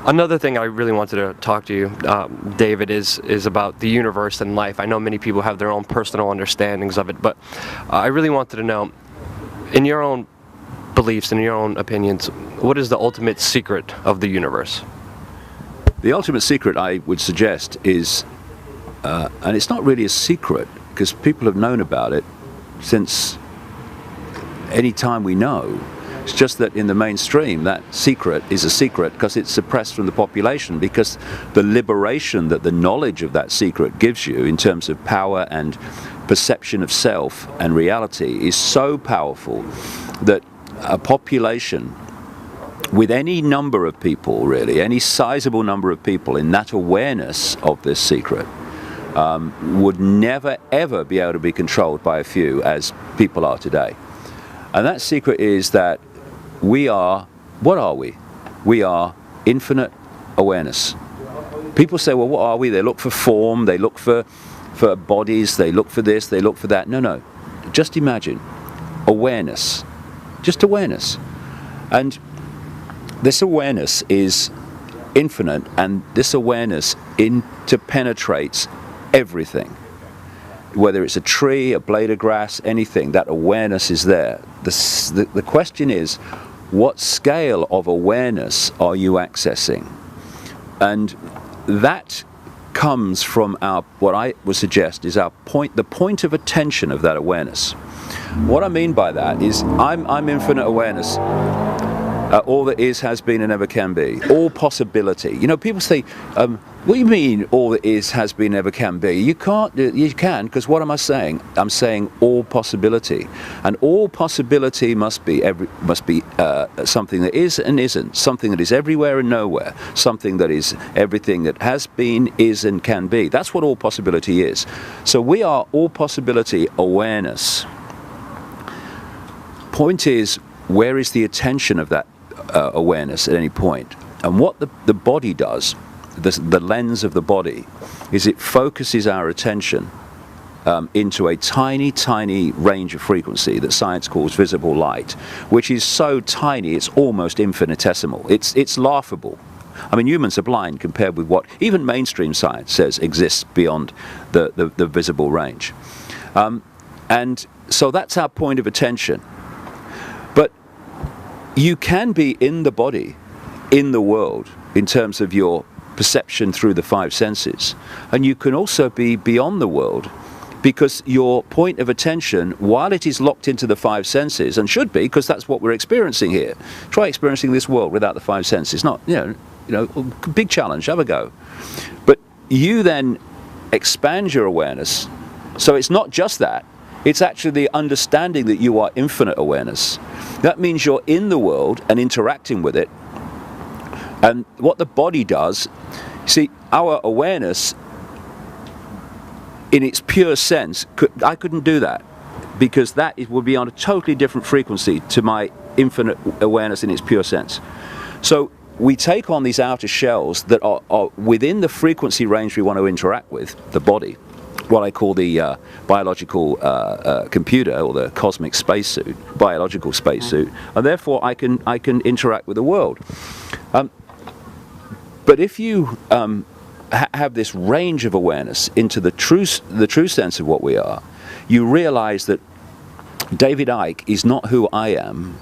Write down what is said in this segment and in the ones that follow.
Another thing I really wanted to talk to you, David, is about the universe and life. I know many people have their own personal understandings of it, but I really wanted to know, in your own beliefs, in your own opinions, what is the ultimate secret of the universe? The ultimate secret, I would suggest, is, and it's not really a secret, because people have known about it since any time we know. It's just that in the mainstream, that secret is a secret because it's suppressed from the population, because the liberation that the knowledge of that secret gives you in terms of power and perception of self and reality is so powerful that a population with any number of people, really, any sizable number of people in that awareness of this secret would never ever be able to be controlled by a few as people are today. And that secret is that we are, what are we? We are infinite awareness. People say, well, what are we? They look for form, they look for bodies, they look for this, they look for that. No, no. Just imagine awareness. Just awareness. And this awareness is infinite, and this awareness interpenetrates everything. Whether it's a tree, a blade of grass, anything, that awareness is there. The question is, what scale of awareness are you accessing? And that comes from our, what I would suggest is our point, the point of attention of that awareness. What I mean by that is I'm infinite awareness. All that is, has been, and ever can be. All possibility. You know, people say, what do you mean all that is, has been, ever can be? You can't, you can, because what am I saying? I'm saying all possibility. And all possibility must be something that is and isn't, something that is everywhere and nowhere, something that is everything that has been, is, and can be. That's what all possibility is. So we are all possibility awareness. Point is, where is the attention of that awareness at any point? And what the body does, the lens of the body, is it focuses our attention into a tiny, tiny range of frequency that science calls visible light, which is so tiny it's almost infinitesimal. It's laughable. I mean, humans are blind compared with what even mainstream science says exists beyond the visible range. And so that's our point of attention. But you can be in the body, in the world, in terms of your perception through the five senses. And you can also be beyond the world, because your point of attention, while it is locked into the five senses, and should be, because that's what we're experiencing here. Try experiencing this world without the five senses. Not, you know, big challenge, have a go. But you then expand your awareness. So it's not just that. It's actually the understanding that you are infinite awareness. That means you're in the world and interacting with it. And what the body does, see, our awareness, in its pure sense, I couldn't do that, because that would be on a totally different frequency to my infinite awareness in its pure sense. So we take on these outer shells that are within the frequency range we want to interact with, the body, what I call the biological computer, or the cosmic spacesuit, biological spacesuit, and therefore I can interact with the world. But if you have this range of awareness into the true sense of what we are, you realize that David Icke is not who I am,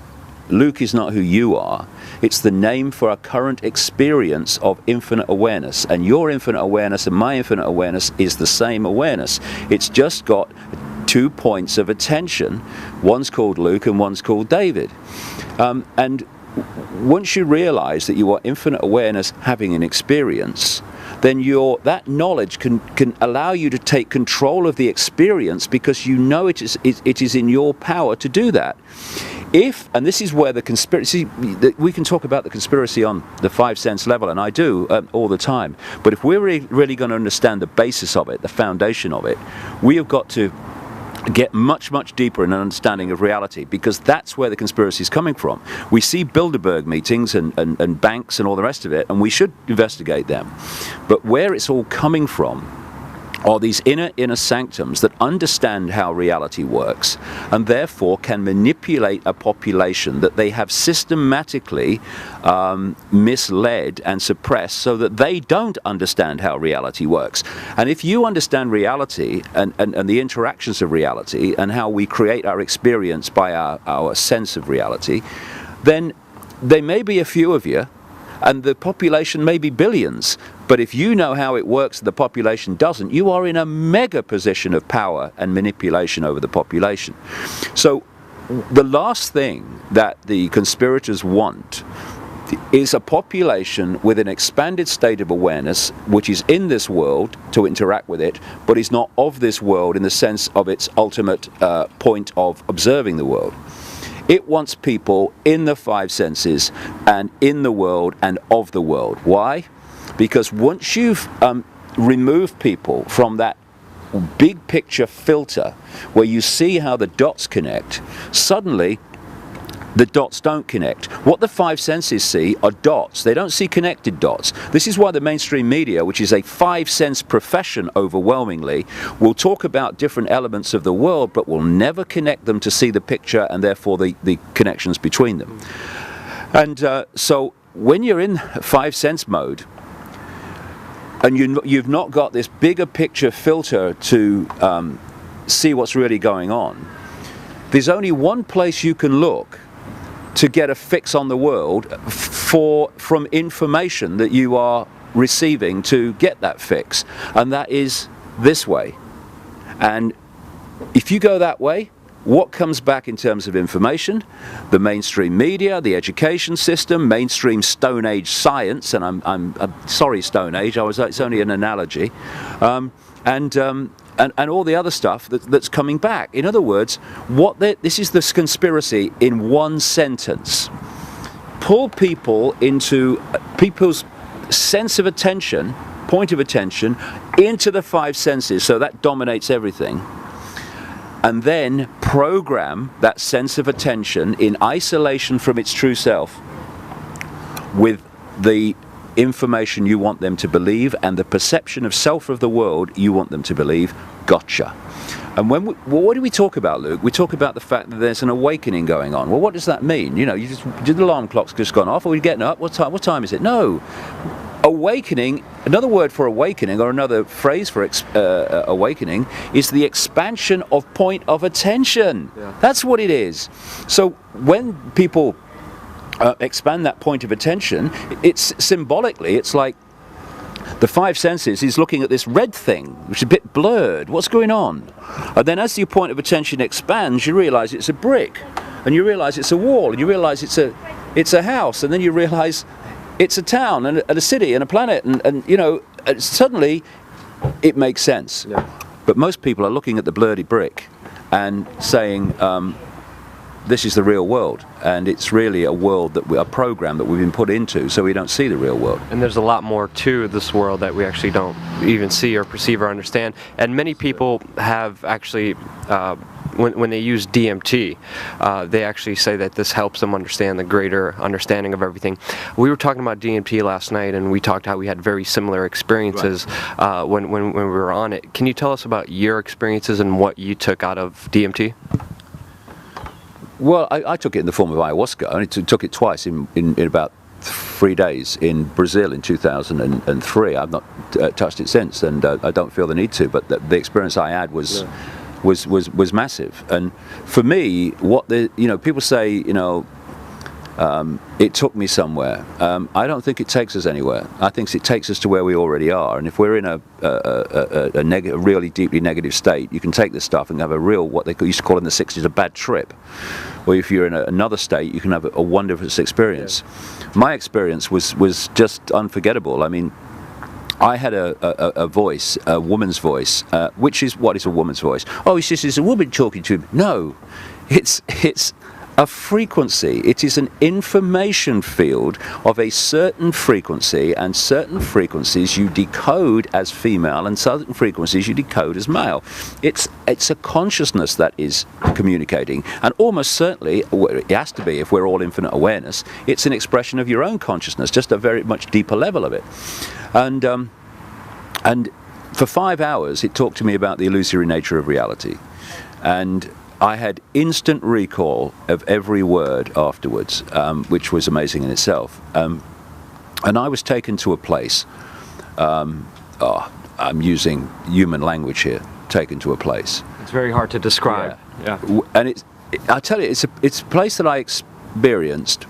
Luke is not who you are. It's the name for a current experience of infinite awareness, and your infinite awareness and my infinite awareness is the same awareness. It's just got 2 points of attention. One's called Luke and one's called David. And once you realize that you are infinite awareness having an experience, then that knowledge can allow you to take control of the experience, because you know it is in your power to do that. And this is where the conspiracy, we can talk about the conspiracy on the five sense level, and I do all the time, but if we're really going to understand the basis of it, the foundation of it, we have got to get much, much deeper in an understanding of reality, because that's where the conspiracy is coming from. We see Bilderberg meetings and banks and all the rest of it, and we should investigate them. But where it's all coming from, are these inner sanctums that understand how reality works and therefore can manipulate a population that they have systematically misled and suppressed so that they don't understand how reality works. And if you understand reality and the interactions of reality and how we create our experience by our sense of reality, then there may be a few of you and the population may be billions. But if you know how it works and the population doesn't, you are in a mega position of power and manipulation over the population. So the last thing that the conspirators want is a population with an expanded state of awareness which is in this world to interact with it, but is not of this world in the sense of its ultimate point of observing the world. It wants people in the five senses and in the world and of the world. Why? Because once you've removed people from that big picture filter where you see how the dots connect, suddenly the dots don't connect. What the five senses see are dots. They don't see connected dots. This is why the mainstream media, which is a five-sense profession overwhelmingly, will talk about different elements of the world but will never connect them to see the picture and therefore the connections between them. And so when you're in five-sense mode, and you've not got this bigger picture filter to see what's really going on, there's only one place you can look to get a fix on the world from information that you are receiving to get that fix, and that is this way. And if you go that way, what comes back in terms of information? The mainstream media, the education system, mainstream Stone Age science, and I'm sorry, Stone Age, it's only an analogy, and all the other stuff that's coming back. In other words, this is this conspiracy in one sentence. Pull people into people's sense of attention, point of attention, into the five senses, so that dominates everything. And then program that sense of attention in isolation from its true self with the information you want them to believe and the perception of self of the world you want them to believe. Gotcha. And what do we talk about, Luke? We talk about the fact that there's an awakening going on. Well, what does that mean? You know, the alarm clock's just gone off. Are we getting up? What time is it? No. Awakening, another word for awakening, or another phrase for awakening, is the expansion of point of attention. Yeah. That's what it is. So when people expand that point of attention, it's symbolically, it's like the five senses is looking at this red thing, which is a bit blurred. What's going on? And then as your point of attention expands, you realize it's a brick, and you realize it's a wall, and you realize it's a house, and then you realize it's a town and a city and a planet, and you know, suddenly it makes sense. Yeah. But most people are looking at the blurry brick and saying, this is the real world, and it's really a world a program that we've been put into, so we don't see the real world. And there's a lot more to this world that we actually don't even see or perceive or understand. And many people have actually, when they use DMT, they actually say that this helps them understand the greater understanding of everything. We were talking about DMT last night, and we talked how we had very similar experiences when we were on it. Can you tell us about your experiences and what you took out of DMT? Well, I took it in the form of ayahuasca. I only took it twice in about 3 days in Brazil in 2003. I've not touched it since, and I don't feel the need to. But the experience I had was massive. And for me, people say, it took me somewhere. I don't think it takes us anywhere. I think it takes us to where we already are. And if we're in a really deeply negative state, you can take this stuff and have a real, what they used to call in the 60s, a bad trip. Or if you're in another state, you can have a wonderful experience. Yeah. My experience was just unforgettable. I mean, I had a voice, a woman's voice, which is, what is a woman's voice? Oh, it's just it's a woman talking to me. No, it's a frequency. It is an information field of a certain frequency, and certain frequencies you decode as female and certain frequencies you decode as male. It's a consciousness that is communicating, and almost certainly, it has to be if we're all infinite awareness, it's an expression of your own consciousness, just a very much deeper level of it. And for 5 hours, it talked to me about the illusory nature of reality. And I had instant recall of every word afterwards, which was amazing in itself. And I was taken to a place, I'm using human language here, taken to a place. It's very hard to describe. Yeah. And I tell you, it's a place that I experienced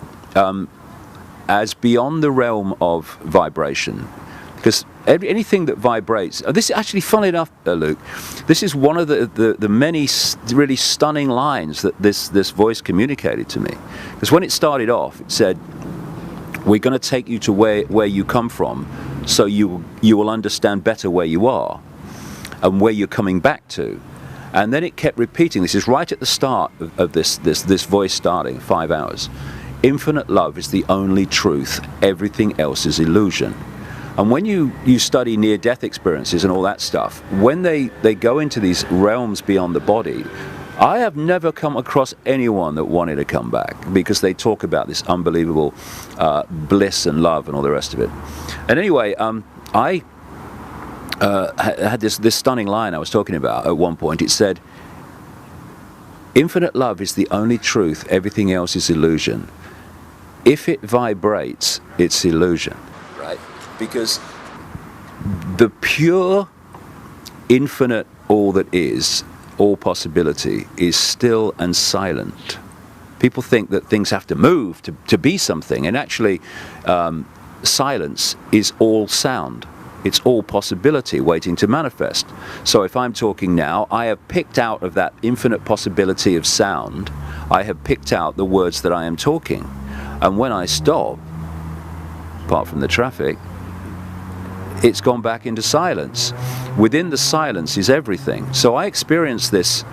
as beyond the realm of vibration. Because anything that vibrates, this is actually, funnily enough, Luke, this is one of the many really stunning lines that this voice communicated to me. Because when it started off, it said, we're going to take you to where you come from, so you will understand better where you are and where you're coming back to. And then it kept repeating, this is right at the start of this voice starting, 5 hours. Infinite love is the only truth, everything else is illusion. And when you study near-death experiences and all that stuff, when they go into these realms beyond the body, I have never come across anyone that wanted to come back, because they talk about this unbelievable bliss and love and all the rest of it. And anyway, I had this stunning line I was talking about at one point. It said, infinite love is the only truth, everything else is illusion. If it vibrates, it's illusion, right? Because the pure, infinite, all that is, all possibility, is still and silent. People think that things have to move to be something, and actually silence is all sound. It's all possibility waiting to manifest. So if I'm talking now, I have picked out of that infinite possibility of sound, I have picked out the words that I am talking. And when I stop, apart from the traffic, it's gone back into silence. Within the silence is everything. So I experience this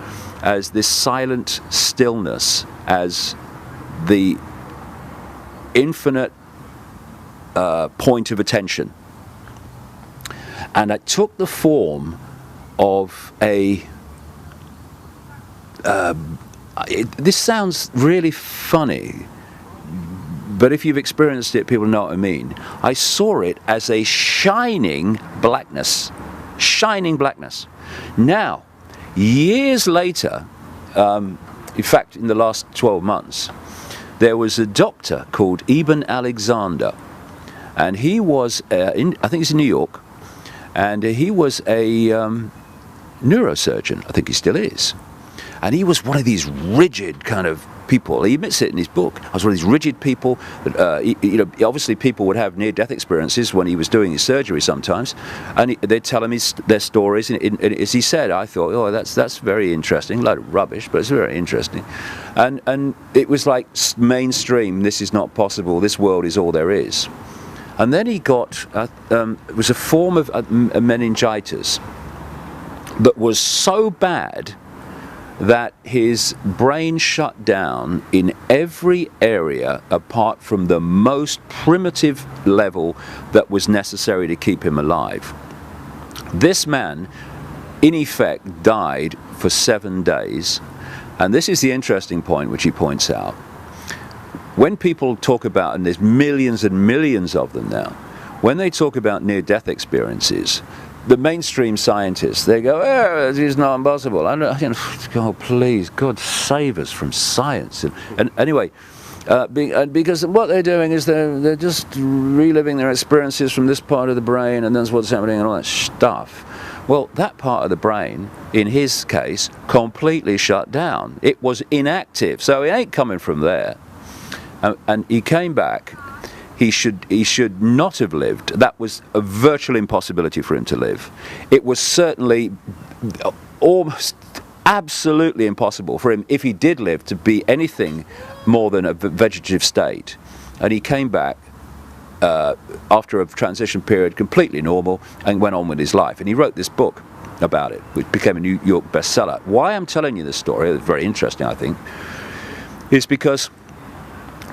as this silent stillness, as the infinite point of attention. And it took the form of this sounds really funny, but if you've experienced it, people know what I mean. I saw it as a shining blackness. Shining blackness. Now, years later, in fact, in the last 12 months, there was a doctor called Ibn Alexander, and he was, I think he's in New York, and he was a neurosurgeon. I think he still is. And he was one of these rigid kind of people. He admits it in his book. I was one of these rigid people that, obviously people would have near-death experiences when he was doing his surgery sometimes, and they'd tell him their stories. And as he said, I thought, oh, that's very interesting. A lot of rubbish, but it's very interesting. And it was like mainstream. This is not possible. This world is all there is. And then he got it was a form of meningitis that was so bad that his brain shut down in every area apart from the most primitive level that was necessary to keep him alive. This man, in effect, died for 7 days. And this is the interesting point which he points out. When people talk about, and there's millions and millions of them now, when they talk about near-death experiences, the mainstream scientists, they go, oh, it's not impossible. And oh, please, God save us from science. And anyway, because what they're doing is they're just reliving their experiences from this part of the brain, and that's what's happening and all that stuff. Well, that part of the brain, in his case, completely shut down. It was inactive, so it ain't coming from there. And he came back. He should not have lived. That was a virtual impossibility for him to live. It was certainly almost absolutely impossible for him, if he did live, to be anything more than a vegetative state. And he came back after a transition period, completely normal, and went on with his life. And he wrote this book about it, which became a New York bestseller. Why I'm telling you this story, it's very interesting, I think, is because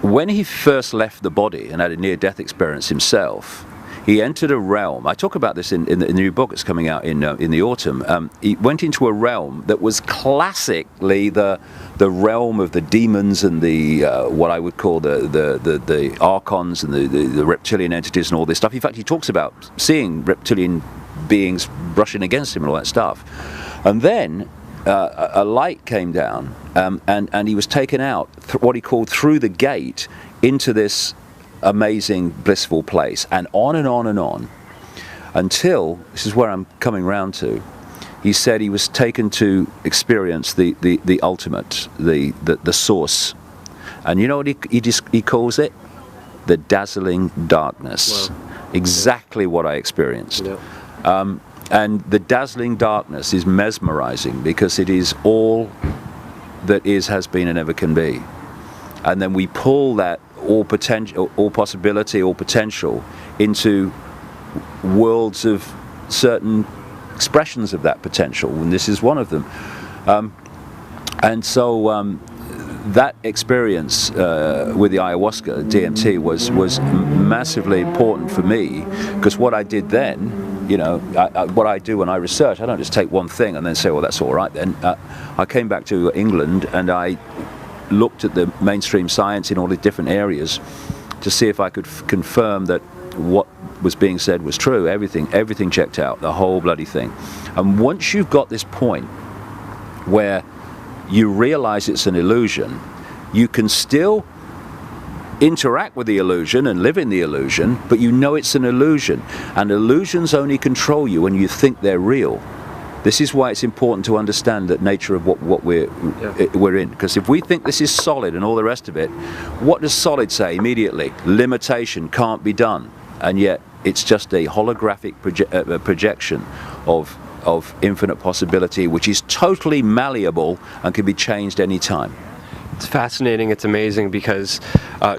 when he first left the body and had a near-death experience himself, he entered a realm. I talk about this in the new book that's coming out in the autumn. He went into a realm that was classically the realm of the demons and the what I would call the archons and the reptilian entities and all this stuff. In fact, he talks about seeing reptilian beings brushing against him and all that stuff. And then a light came down, and he was taken out, what he called through the gate, into this amazing, blissful place, and on and on and on, until, this is where I'm coming round to, he said he was taken to experience the ultimate, the source. And you know what he calls it? The dazzling darkness. Wow. Exactly what I experienced. Yeah. And the dazzling darkness is mesmerizing, because it is all that is, has been, and ever can be. And then we pull that all potential, all possibility, all potential into worlds of certain expressions of that potential, and this is one of them. And so that experience with the ayahuasca, DMT, was massively important for me, because what I did then, you know, what I do when I research, I don't just take one thing and then say, well, that's all right then. I came back to England and I looked at the mainstream science in all the different areas to see if I could confirm that what was being said was true. Everything checked out, the whole bloody thing. And once you've got this point where you realize it's an illusion, you can still interact with the illusion and live in the illusion, but you know it's an illusion, and illusions only control you when you think they're real. This is why it's important to understand the nature of what we're in, because if we think this is solid and all the rest of it, what does solid say immediately? Limitation, can't be done. And yet it's just a holographic projection of infinite possibility, which is totally malleable and can be changed any time. It's fascinating, it's amazing, because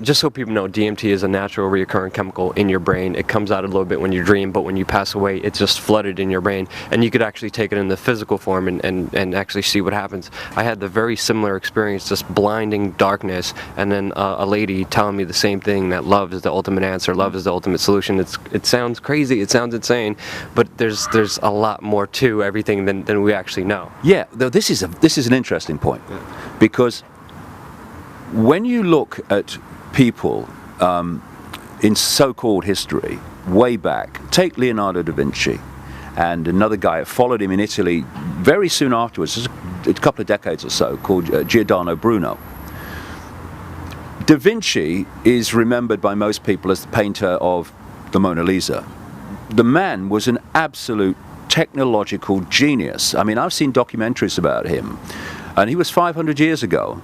just so people know, DMT is a natural reoccurring chemical in your brain. It comes out a little bit when you dream, but when you pass away, it's just flooded in your brain, and you could actually take it in the physical form and actually see what happens. I had the very similar experience, just blinding darkness, and then a lady telling me the same thing, that love is the ultimate answer, love is the ultimate solution. It sounds crazy, it sounds insane, but there's a lot more to everything than we actually know. Yeah, though this is an interesting point, because when you look at people in so-called history, way back, take Leonardo da Vinci, and another guy followed him in Italy very soon afterwards, just a couple of decades or so, called Giordano Bruno. Da Vinci is remembered by most people as the painter of the Mona Lisa. The man was an absolute technological genius. I mean, I've seen documentaries about him, and he was 500 years ago,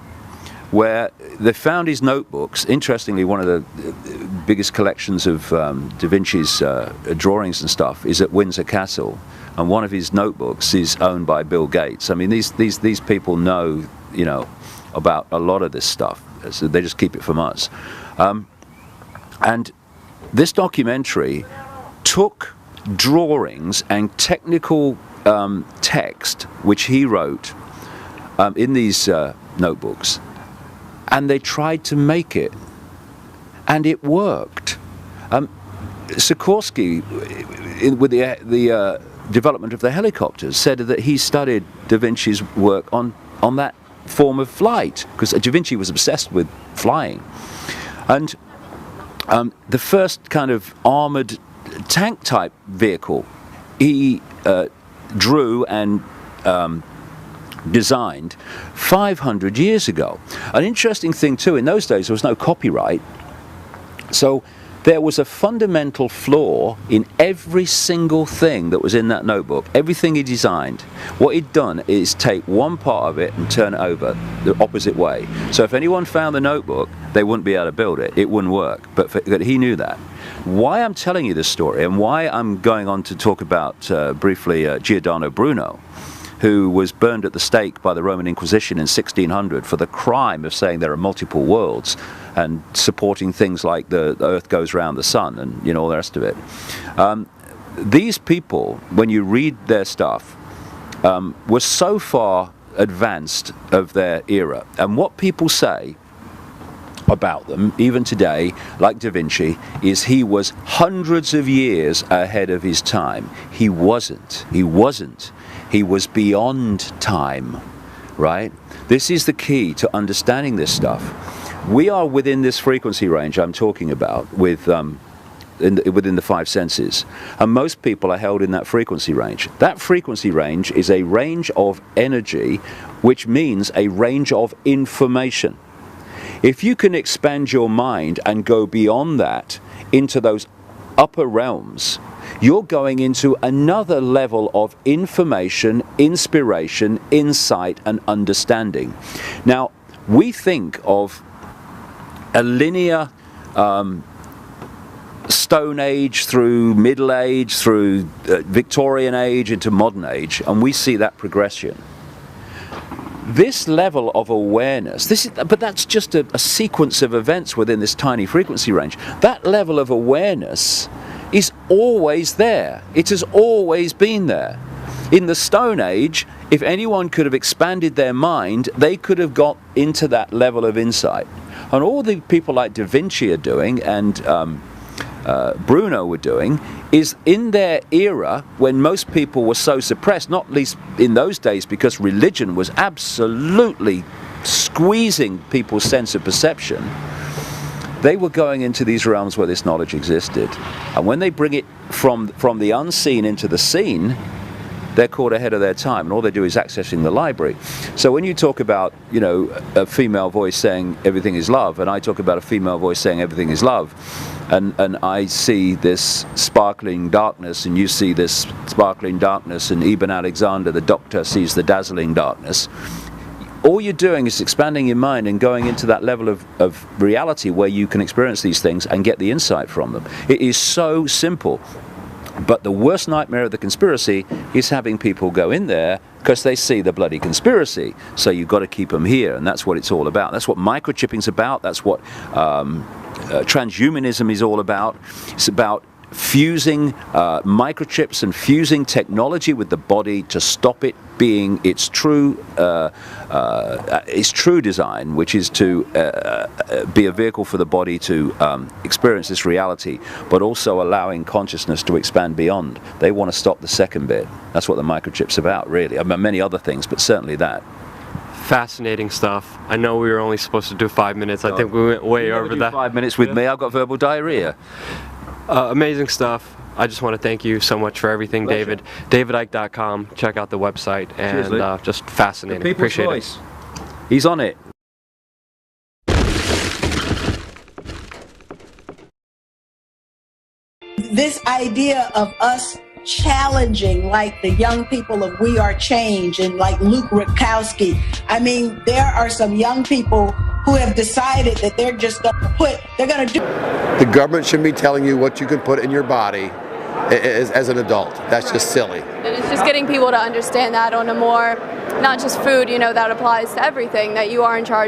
where they found his notebooks. Interestingly, one of the biggest collections of Da Vinci's drawings and stuff is at Windsor Castle, and one of his notebooks is owned by Bill Gates. I mean, these people know, you know, about a lot of this stuff, so they just keep it from us. And this documentary took drawings and technical text which he wrote in these notebooks, and they tried to make it, and it worked. Sikorsky, with the development of the helicopters, said that he studied Da Vinci's work on that form of flight, because Da Vinci was obsessed with flying. And the first kind of armored tank type vehicle he drew and designed 500 years ago. An interesting thing too, in those days there was no copyright, so there was a fundamental flaw in every single thing that was in that notebook. Everything he designed, what he'd done is take one part of it and turn it over the opposite way. So if anyone found the notebook, they wouldn't be able to build it. It wouldn't work. But he knew that. Why I'm telling you this story, and why I'm going on to talk about briefly Giordano Bruno, who was burned at the stake by the Roman Inquisition in 1600 for the crime of saying there are multiple worlds and supporting things like the earth goes round the sun and, you know, all the rest of it. These people, when you read their stuff, were so far advanced of their era, and what people say about them, even today, like Da Vinci, is he was hundreds of years ahead of his time. He wasn't. He was beyond time, right? This is the key to understanding this stuff. We are within this frequency range I'm talking about with within the five senses, and most people are held in that frequency range. That frequency range is a range of energy, which means a range of information. If you can expand your mind and go beyond that into those upper realms, you're going into another level of information, inspiration, insight, and understanding. Now, we think of a linear Stone Age through Middle Age, through Victorian Age into Modern Age, and we see that progression. This level of awareness, but that's just a sequence of events within this tiny frequency range. That level of awareness is always there. It has always been there. In the Stone Age, if anyone could have expanded their mind, they could have got into that level of insight. And all the people like Da Vinci are doing, and Bruno were doing, is in their era when most people were so suppressed, not least in those days because religion was absolutely squeezing people's sense of perception, they were going into these realms where this knowledge existed. And when they bring it from the unseen into the seen, they're caught ahead of their time, and all they do is accessing the library. So when you talk about, you know, a female voice saying everything is love, and I talk about a female voice saying everything is love, and I see this sparkling darkness, and you see this sparkling darkness, and Ibn Alexander, the doctor, sees the dazzling darkness, all you're doing is expanding your mind and going into that level of reality where you can experience these things and get the insight from them. It is so simple. But the worst nightmare of the conspiracy is having people go in there because they see the bloody conspiracy. So you've got to keep them here, and that's what it's all about. That's what microchipping's about. That's what transhumanism is all about. It's about fusing microchips and fusing technology with the body to stop it being its true design, which is to be a vehicle for the body to experience this reality, but also allowing consciousness to expand beyond. They want to stop the second bit. That's what the microchip's about, really. I mean, many other things, but certainly that. Fascinating stuff. I know we were only supposed to do 5 minutes. I think we went way over that. 5 minutes with me. I've got verbal diarrhea. Amazing stuff. I just want to thank you so much for everything, David. DavidIcke.com. Check out the website, and just fascinating. Appreciate it. He's on it. This idea of us challenging, like the young people of We Are Change and like Luke Rudkowski. I mean, there are some young people who have decided that they're just going to do. The government shouldn't be telling you what you can put in your body as an adult. That's just silly. And it's just getting people to understand that on a more, not just food, you know, that applies to everything, that you are in charge of